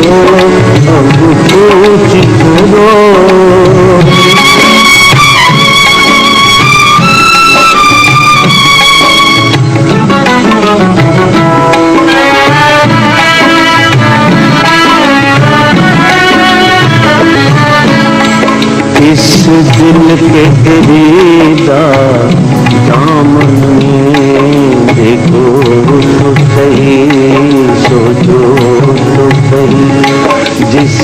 अब कुछ करो। इस दिल के खरीदार दामन में देखो तो सही, सोचो तो सही, जिस